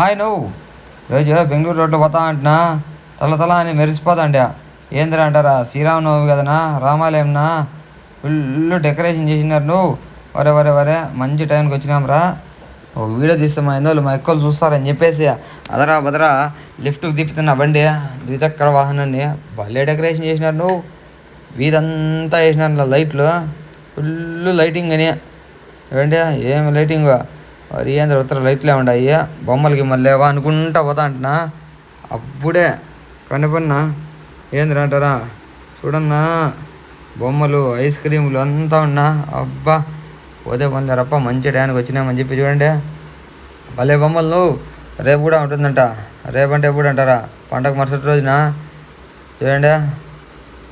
Hi నువ్వు రోజు బెంగళూరు రోడ్లో పోతా అంటున్నా తల అని మెరిసిపోతాంట. ఏందిరా అంటారా, శ్రీరామనవమి కదనా, రామాలయంనా, ఫుల్ డెకరేషన్ చేసినారు. నువ్వు వరే వరే వరే మంచి టైంకి వచ్చినాంరా. ఒక వీడియో తీస్తే మా ఎన్నోళ్ళు మా ఎక్కువలు చూస్తారని చెప్పేసి అదరా బదరా లిఫ్ట్కి తిప్పుతున్నా బండి, ద్విచక్ర వాహనాన్ని. భలే డెకరేషన్ చేసినారు. నువ్వు వీధంతా వేసినారు లైట్లు, ఫుల్ లైటింగ్ అని. ఏంటి ఏమి లైటింగ్, మరి ఏంద్ర ఉత్తర లైట్లే ఉన్నాయి, బొమ్మలు గిమ్మలు లేవా అనుకుంటా పోతా అంటున్నా. అప్పుడే కనపడినా ఏంద్ర అంటారా, చూడన్నా బొమ్మలు ఐస్ క్రీములు అంతా ఉన్నా. అబ్బా పోతే పనిలేరప్ప, మంచి టైంకి వచ్చినామని చెప్పి చూడండి. భలే బొమ్మలు. నువ్వు రేపు కూడా ఉంటుందంట. రేపంటే ఎప్పుడు అంటారా, పండగ మరుసటి రోజున. చూడండి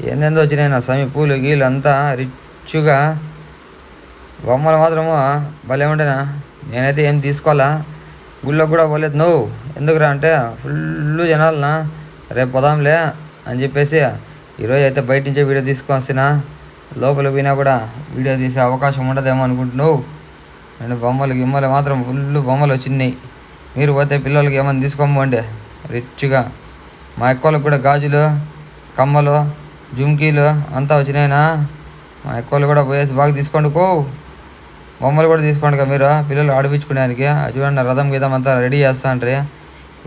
ఏందేందో వచ్చినాయి నా సమీ, పూలు గీలు అంతా రిచ్గా. బొమ్మలు మాత్రము భలే ఉండేనా. నేనైతే ఏం తీసుకోవాలా, గుళ్ళోకి కూడా పోలేదు. నువ్వు ఎందుకురా అంటే ఫుల్ జనాలనా, రేపు పోదాంలే అని చెప్పేసి ఈరోజు అయితే బయట నుంచే వీడియో తీసుకొని వస్తున్నా. లోపలికి పోయినా కూడా వీడియో తీసే అవకాశం ఉండదేమో అనుకుంటున్నావు. నేను బొమ్మలు గిమ్మలు మాత్రం ఫుల్ బొమ్మలు వచ్చినాయి. మీరు పోతే పిల్లలకి ఏమైనా తీసుకోమండి రిచ్గా. మా ఎక్కువలకు కూడా గాజులు, కమ్మలు, జుమ్కీలు అంతా వచ్చినాయినా. మా ఎక్కువలు కూడా పోయేసి బాగా తీసుకోండి. బొమ్మలు కూడా తీసుకోండి మీరు పిల్లలు ఆడిపించుకునేదానికి. చూడండి రథం గీతం అంతా రెడీ చేస్తా అంటారు.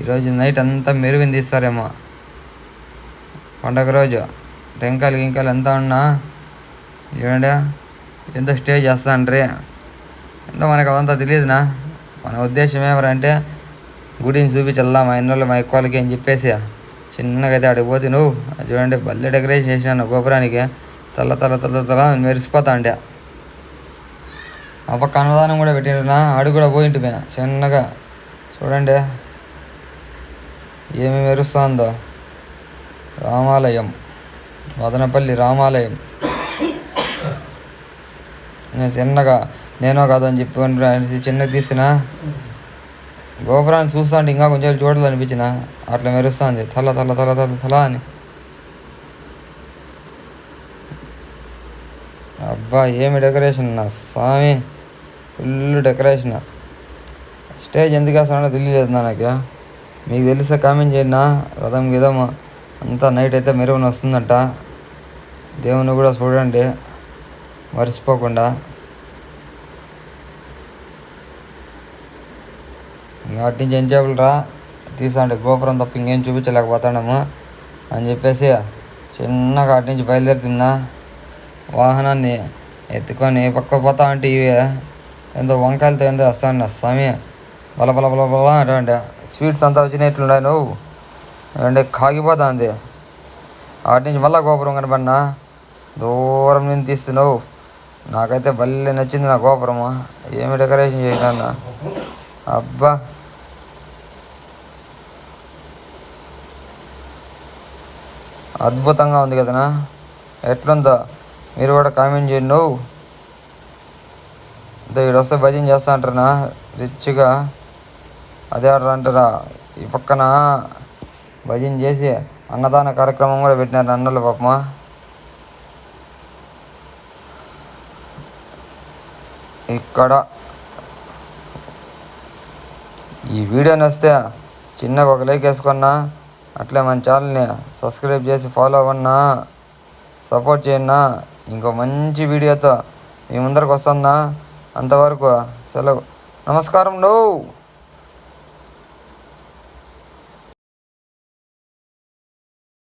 ఈరోజు నైట్ అంతా మెరుగుని తీస్తారేమో, పండగ రోజు. టెంకాయలు గింకాయలు ఎంత ఉన్నా చూడండి ఎంత స్టే చేస్తా అంటారు. ఎంతో మనకు అదంతా తెలియదునా. మన ఉద్దేశం ఏమరంటే గుడిని చూపించల్లా మా ఇన్నోళ్ళు మా ఎక్కువలకి అని చెప్పేసి చిన్నగా అయితే అడిగి పోతే. నువ్వు చూడండి భలే డెకరేషన్ చేసినాను గోపురానికి. తల మెరిసిపోతా అంటే. ఆ పక్క అన్నదానం కూడా పెట్టినా, ఆడు కూడా పోయింటి పోయినా చిన్నగా. చూడండి ఏమి మెరుస్తుందో. రామాలయం, మదనపల్లి రామాలయం. నేను చిన్నగా నేనో కాదు అని చెప్పి చిన్నగా తీసిన గోపురాన్ని చూస్తా అంటే ఇంకా కొంచెం చూడాలనిపించిన. అట్లా మెరుస్తుంది తల అని. అబ్బా ఏమి డెకరేషన్ నా స్వామి, ఫుల్ డెకరేషన్. స్టేజ్ ఎందుకు వేస్తానో తెలియలేదు నాకు. మీకు తెలిస్తే కామెంట్ చేయండి. రథం గిదం అంతా నైట్ అయితే మెరుగున వస్తుందంట. దేవుని కూడా చూడండి మర్చిపోకుండా. ఇంకా అటు నుంచి ఎంజాయబుల్ రా తీసండి, గోపురం తప్ప ఇంకేం చూపించలేకపోతాము అని చెప్పేసి చిన్నగా అటు నుంచి బయలుదేరుతున్నా. వాహనాన్ని ఎత్తుకొని పక్క పోతా అంటే ఇవి ఏందో వంకాయలతో ఏందో వస్తాను సమయం బల అంటే స్వీట్స్ అంతా వచ్చినట్లున్నాయి. నువ్వు అంటే కాగిపోతుంది. వాటి నుంచి మళ్ళీ గోపురం కనపడినా దూరం నుంచి తీస్తున్నావు. నాకైతే భలే నచ్చింది నా గోపురము. ఏమి డెకరేషన్ చేసినా. అబ్బా అద్భుతంగా ఉంది కదనా. ఎట్లుందో మీరు కూడా కామెంట్ చేయండి. నువ్వు ఇక్కడ వస్తే భజన చేస్తా అంటారా రిచ్గా. అదే ఆర్డర్ అంటారా. ఈ పక్కన భజన చేసి అన్నదాన కార్యక్రమం కూడా పెట్టినారు అన్నలు పాపమా. ఇక్కడ ఈ వీడియో నచ్చితే చిన్నగా ఒక లైక్ వేసుకున్నా, అట్లే మన ఛానల్ని సబ్స్క్రైబ్ చేసి ఫాలో అవ్వన్నా, సపోర్ట్ చేయన్నా. ఇంకో మంచి వీడియోతో మీ ముందరకు వస్తున్నా. అంతవరకు సెలవు, నమస్కారం. నువ్వు